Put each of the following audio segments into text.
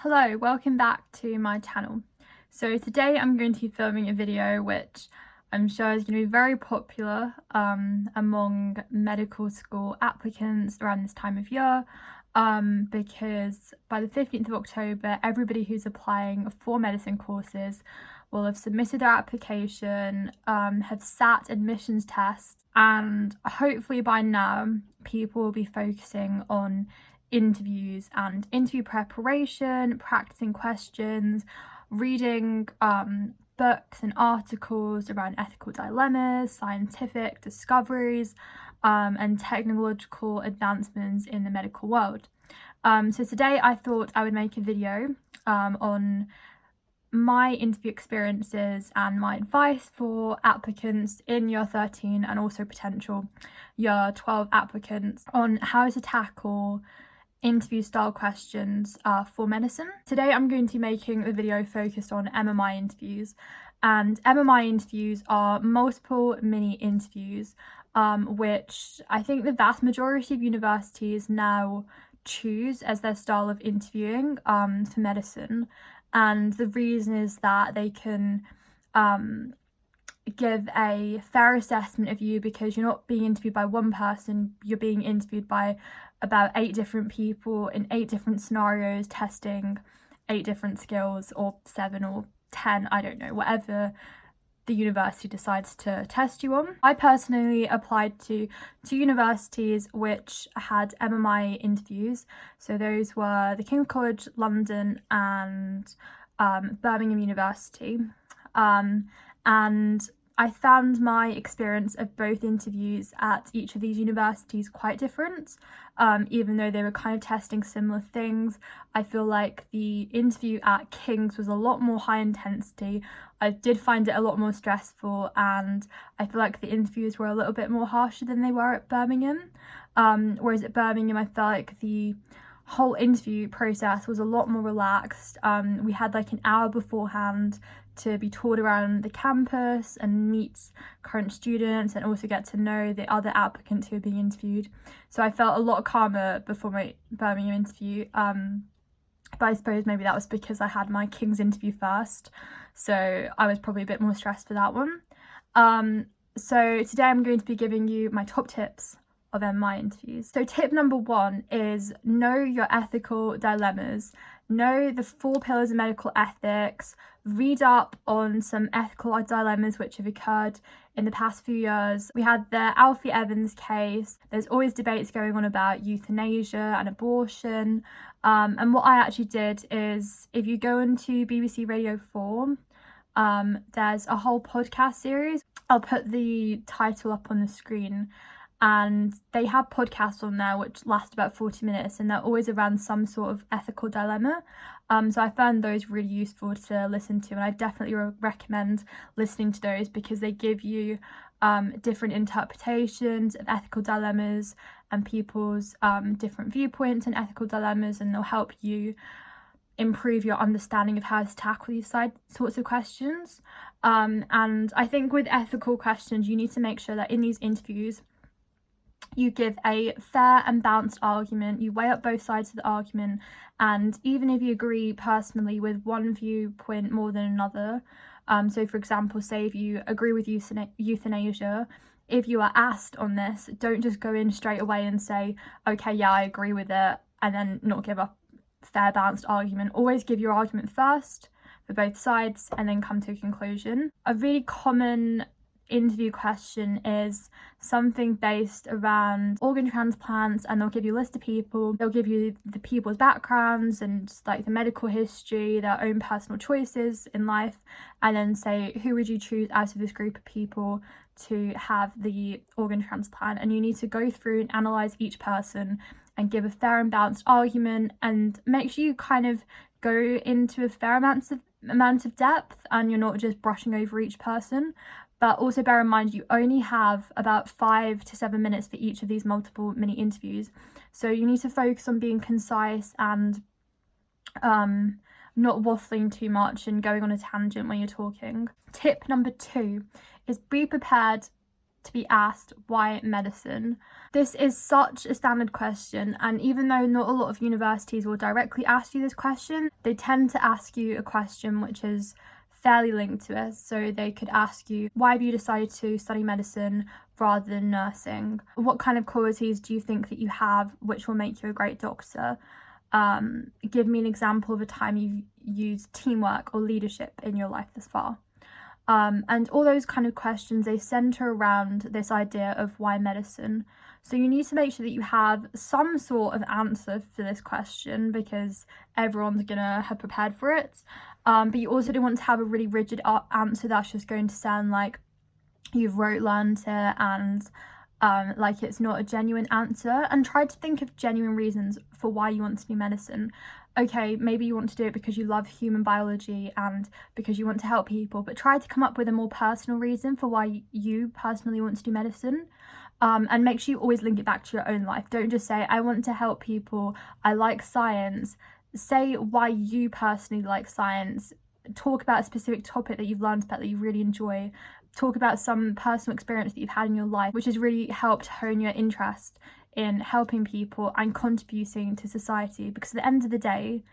Hello, welcome back to my channel. So today I'm going to be filming a video which I'm sure is going to be very popular among medical school applicants around this time of year, because by the 15th of October everybody who's applying for medicine courses will have submitted their application, have sat admissions tests, and hopefully by now people will be focusing on interviews and interview preparation, practicing questions, reading books and articles around ethical dilemmas, scientific discoveries, and technological advancements in the medical world. So today I thought I would make a video on my interview experiences and my advice for applicants in year 13 and also potential year 12 applicants on how to tackle interview style questions for medicine. Today I'm going to be making a video focused on MMI interviews, and MMI interviews are multiple mini interviews which I think the vast majority of universities now choose as their style of interviewing for medicine. And the reason is that they can give a fair assessment of you, because you're not being interviewed by one person, you're being interviewed by about 8 different people in 8 different scenarios, testing 8 different skills, or 7 or 10, I don't know, whatever the university decides to test you on. I personally applied to 2 universities which had MMI interviews. So those were the King's College London and Birmingham University. And I found my experience of both interviews at each of these universities quite different, even though they were kind of testing similar things. I feel like the interview at King's was a lot more high intensity. I did find it a lot more stressful, and I feel like the interviews were a little bit more harsher than they were at Birmingham. Whereas at Birmingham, I felt like the whole interview process was a lot more relaxed. We had like an hour beforehand to be toured around the campus and meet current students and also get to know the other applicants who were being interviewed. So I felt a lot calmer before my Birmingham interview. But I suppose maybe that was because I had my King's interview first, so I was probably a bit more stressed for that one. So today I'm going to be giving you my top tips of MMI interviews. So tip number 1 is know your ethical dilemmas. Know the 4 pillars of medical ethics. Read up on some ethical dilemmas which have occurred in the past few years. We had the Alfie Evans case. There's always debates going on about euthanasia and abortion. And what I actually did is, if you go into BBC Radio 4, there's a whole podcast series. I'll put the title up on the screen. And they have podcasts on there which last about 40 minutes, and they're always around some sort of ethical dilemma. So I found those really useful to listen to, and I definitely recommend listening to those because they give you different interpretations of ethical dilemmas and people's different viewpoints on ethical dilemmas, and they'll help you improve your understanding of how to tackle these sorts of questions. And I think with ethical questions, you need to make sure that in these interviews you give a fair and balanced argument, you weigh up both sides of the argument, and even if you agree personally with one viewpoint more than another, so for example, say if you agree with euthanasia, if you are asked on this, don't just go in straight away and say, okay, yeah, I agree with it, and then not give a fair, balanced argument. Always give your argument first for both sides and then come to a conclusion. A really common interview question is something based around organ transplants, and they'll give you a list of people. They'll give you the people's backgrounds and like the medical history, their own personal choices in life, and then say, who would you choose out of this group of people to have the organ transplant? And you need to go through and analyze each person and give a fair and balanced argument, and make sure you kind of go into a fair amount of depth and you're not just brushing over each person. But also bear in mind, you only have about 5 to 7 minutes for each of these multiple mini interviews. So you need to focus on being concise and not waffling too much and going on a tangent when you're talking. Tip number 2 is be prepared to be asked, why medicine? This is such a standard question, and even though not a lot of universities will directly ask you this question, they tend to ask you a question which is fairly linked to it. So they could ask you, why have you decided to study medicine rather than nursing? What kind of qualities do you think that you have which will make you a great doctor? Give me an example of a time you've used teamwork or leadership in your life thus far. And all those kind of questions, they center around this idea of why medicine. So you need to make sure that you have some sort of answer for this question, because everyone's gonna have prepared for it. But you also don't want to have a really rigid answer that's just going to sound like you've learned it and like it's not a genuine answer. And try to think of genuine reasons for why you want to do medicine. Okay, maybe you want to do it because you love human biology and because you want to help people, but try to come up with a more personal reason for why you personally want to do medicine. And make sure you always link it back to your own life. Don't just say, I want to help people, I like science. Say why you personally like science. Talk about a specific topic that you've learned about that you really enjoy. Talk about some personal experience that you've had in your life which has really helped hone your interest in helping people and contributing to society. Because at the end of the day,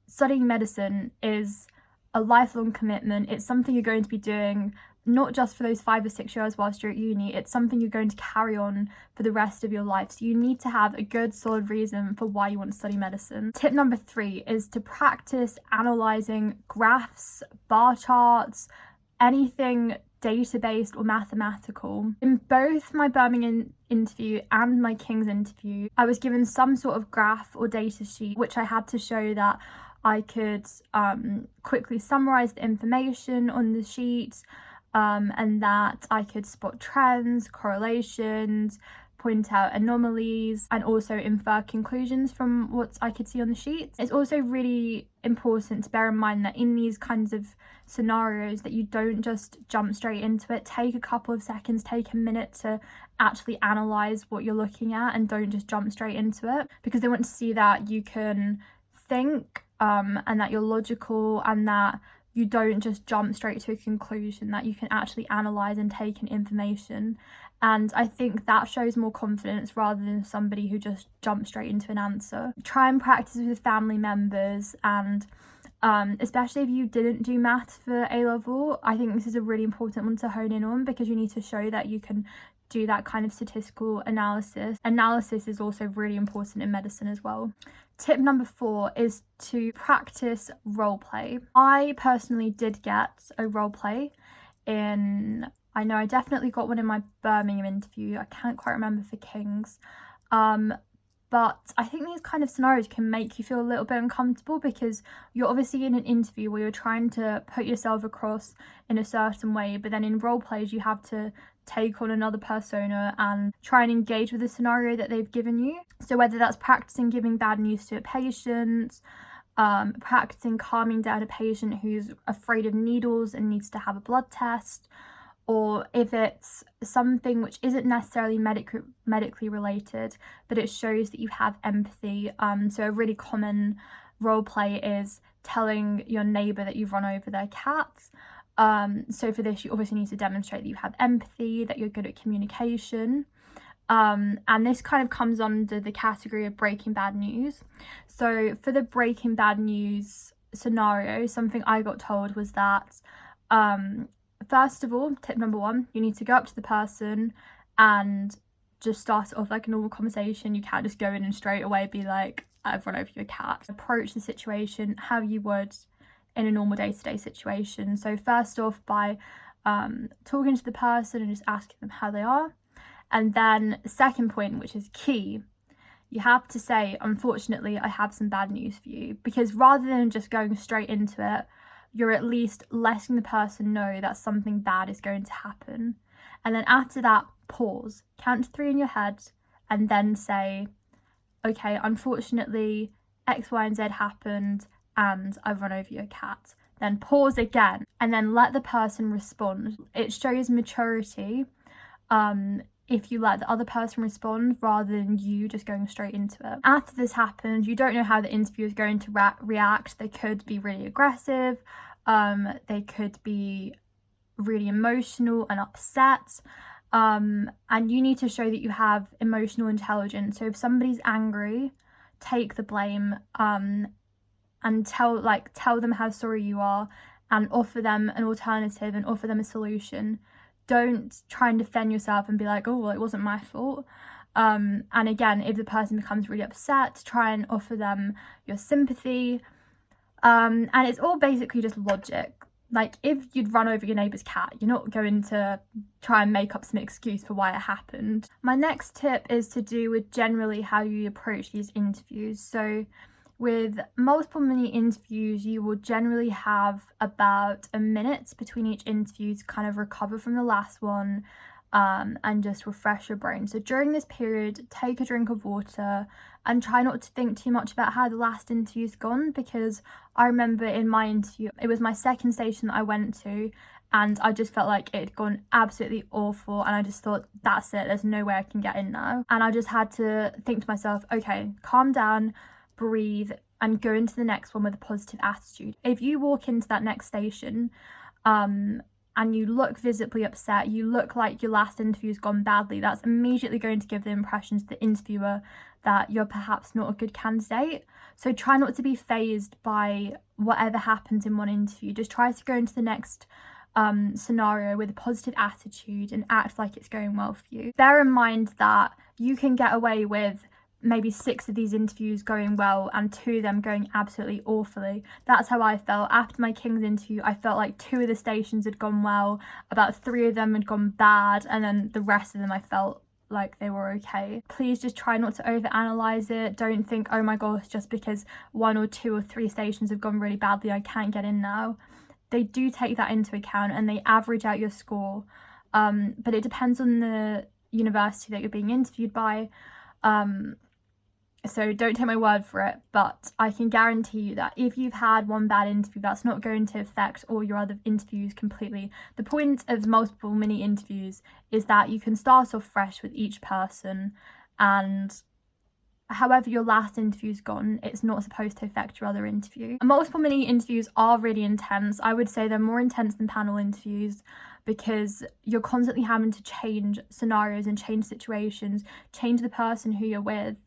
studying medicine is a lifelong commitment. It's something you're going to be doing not just for those 5 or 6 years whilst you're at uni, it's something you're going to carry on for the rest of your life. So you need to have a good solid reason for why you want to study medicine. Tip number 3 is to practice analysing graphs, bar charts, anything data-based or mathematical. In both my Birmingham interview and my King's interview, I was given some sort of graph or data sheet which I had to show that I could quickly summarise the information on the sheet, and that I could spot trends, correlations, point out anomalies, and also infer conclusions from what I could see on the sheet. It's also really important to bear in mind that in these kinds of scenarios that you don't just jump straight into it. Take a couple of seconds, take a minute to actually analyse what you're looking at, and don't just jump straight into it, because they want to see that you can think and that you're logical, and that you don't just jump straight to a conclusion, that you can actually analyse and take in information. And I think that shows more confidence rather than somebody who just jumps straight into an answer. Try and practice with family members, and especially if you didn't do maths for A-level, I think this is a really important one to hone in on, because you need to show that you can do that kind of statistical analysis. Analysis is also really important in medicine as well. Tip number 4 is to practice role play. I personally did get a role play I know I definitely got one in my Birmingham interview. I can't quite remember for King's. But I think these kind of scenarios can make you feel a little bit uncomfortable, because you're obviously in an interview where you're trying to put yourself across in a certain way, but then in role plays you have to take on another persona and try and engage with the scenario that they've given you. So whether that's practicing giving bad news to a patient, practicing calming down a patient who's afraid of needles and needs to have a blood test, or if it's something which isn't necessarily medically related, but it shows that you have empathy. So a really common role play is telling your neighbour that you've run over their cat. So for this, you obviously need to demonstrate that you have empathy, that you're good at communication. And this kind of comes under the category of breaking bad news. So for the breaking bad news scenario, something I got told was that first of all, tip number 1, you need to go up to the person and just start it off like a normal conversation. You can't just go in and straight away be like, I've run over your cat. Approach the situation how you would in a normal day-to-day situation. So first off, by talking to the person and just asking them how they are. And then second point, which is key, you have to say, unfortunately, I have some bad news for you. Because rather than just going straight into it, you're at least letting the person know that something bad is going to happen. And then after that, pause, count to 3 in your head, and then say, okay, unfortunately, X, Y, and Z happened, and I've run over your cat. Then pause again, and then let the person respond. It shows maturity if you let the other person respond rather than you just going straight into it. After this happens, you don't know how the interviewer is going to react. They could be really aggressive, they could be really emotional and upset, And you need to show that you have emotional intelligence. So if somebody's angry, take the blame, and tell them how sorry you are, and offer them an alternative and offer them a solution. Don't try and defend yourself and be like, oh, well, it wasn't my fault. And again, if the person becomes really upset, try and offer them your sympathy. And it's all basically just logic. Like, if you'd run over your neighbour's cat, you're not going to try and make up some excuse for why it happened. My next tip is to do with generally how you approach these interviews. So with multiple mini interviews, you will generally have about a minute between each interview to kind of recover from the last one, and just refresh your brain. So during this period, take a drink of water and try not to think too much about how the last interview's gone, because I remember in my interview, it was my second station that I went to, and I just felt like it had gone absolutely awful, and I just thought, that's it, there's no way I can get in now. And I just had to think to myself, okay, calm down, breathe, and go into the next one with a positive attitude. If you walk into that next station, and you look visibly upset, you look like your last interview's gone badly, that's immediately going to give the impression to the interviewer that you're perhaps not a good candidate. So try not to be fazed by whatever happens in one interview. Just try to go into the next scenario with a positive attitude and act like it's going well for you. Bear in mind that you can get away with maybe 6 of these interviews going well and 2 of them going absolutely awfully. That's how I felt. After my King's interview, I felt like 2 of the stations had gone well, about 3 of them had gone bad, and then the rest of them I felt like they were okay. Please just try not to overanalyze it. Don't think, oh my gosh, just because 1 or 2 or 3 stations have gone really badly, I can't get in now. They do take that into account and they average out your score, but it depends on the university that you're being interviewed by. So don't take my word for it, but I can guarantee you that if you've had one bad interview, that's not going to affect all your other interviews completely. The point of multiple mini interviews is that you can start off fresh with each person, and however your last interview's gone, it's not supposed to affect your other interview. Multiple mini interviews are really intense. I would say they're more intense than panel interviews, because you're constantly having to change scenarios and change situations, change the person who you're with.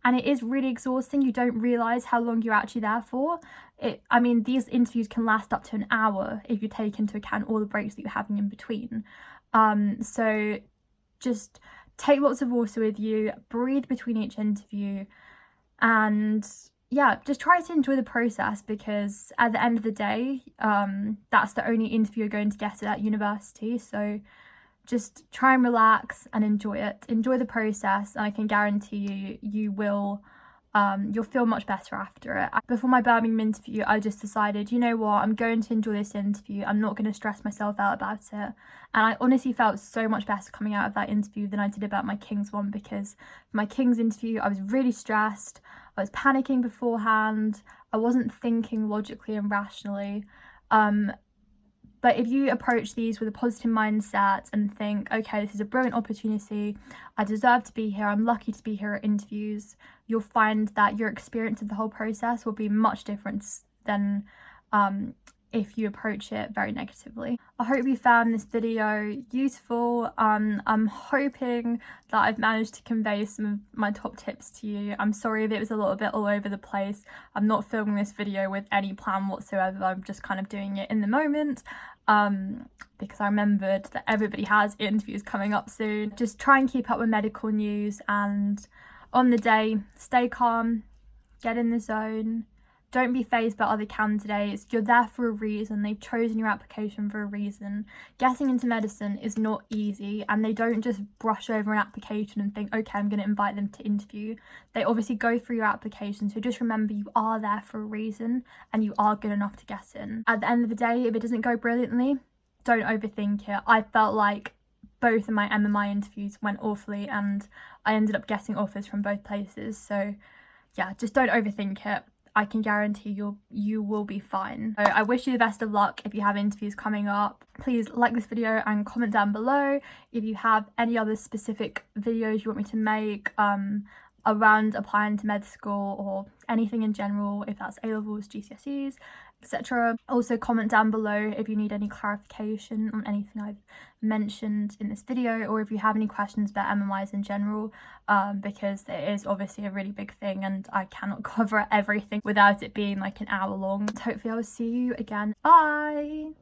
And it is really exhausting. You don't realise how long you're actually there for. These interviews can last up to an hour if you take into account all the breaks that you're having in between. So just take lots of water with you, breathe between each interview, and yeah, just try to enjoy the process, because at the end of the day, that's the only interview you're going to get at that university. So just try and relax and enjoy it. Enjoy the process, and I can guarantee you will, you'll feel much better after it. Before my Birmingham interview, I just decided, you know what, I'm going to enjoy this interview. I'm not going to stress myself out about it. And I honestly felt so much better coming out of that interview than I did about my King's one, because for my King's interview, I was really stressed. I was panicking beforehand. I wasn't thinking logically and rationally. But if you approach these with a positive mindset and think, okay, this is a brilliant opportunity, I deserve to be here, I'm lucky to be here at interviews, you'll find that your experience of the whole process will be much different than if you approach it very negatively. I hope you found this video useful. I'm hoping that I've managed to convey some of my top tips to you. I'm sorry if it was a little bit all over the place. I'm not filming this video with any plan whatsoever. I'm just kind of doing it in the moment, because I remembered that everybody has interviews coming up soon. Just try and keep up with medical news, and on the day, stay calm, get in the zone. Don't be fazed by other candidates. You're there for a reason. They've chosen your application for a reason. Getting into medicine is not easy, and they don't just brush over an application and think, okay, I'm going to invite them to interview. They obviously go through your application, so just remember you are there for a reason and you are good enough to get in. At the end of the day, if it doesn't go brilliantly, don't overthink it. I felt like both of my MMI interviews went awfully, and I ended up getting offers from both places. So yeah, just don't overthink it. I can guarantee you will be fine. So I wish you the best of luck if you have interviews coming up. Please like this video and comment down below if you have any other specific videos you want me to make. around applying to med school or anything in general, if that's A-levels, GCSEs, etc. Also comment down below if you need any clarification on anything I've mentioned in this video, or if you have any questions about MMIs in general, because it is obviously a really big thing and I cannot cover everything without it being like an hour long. Hopefully I will see you again. Bye!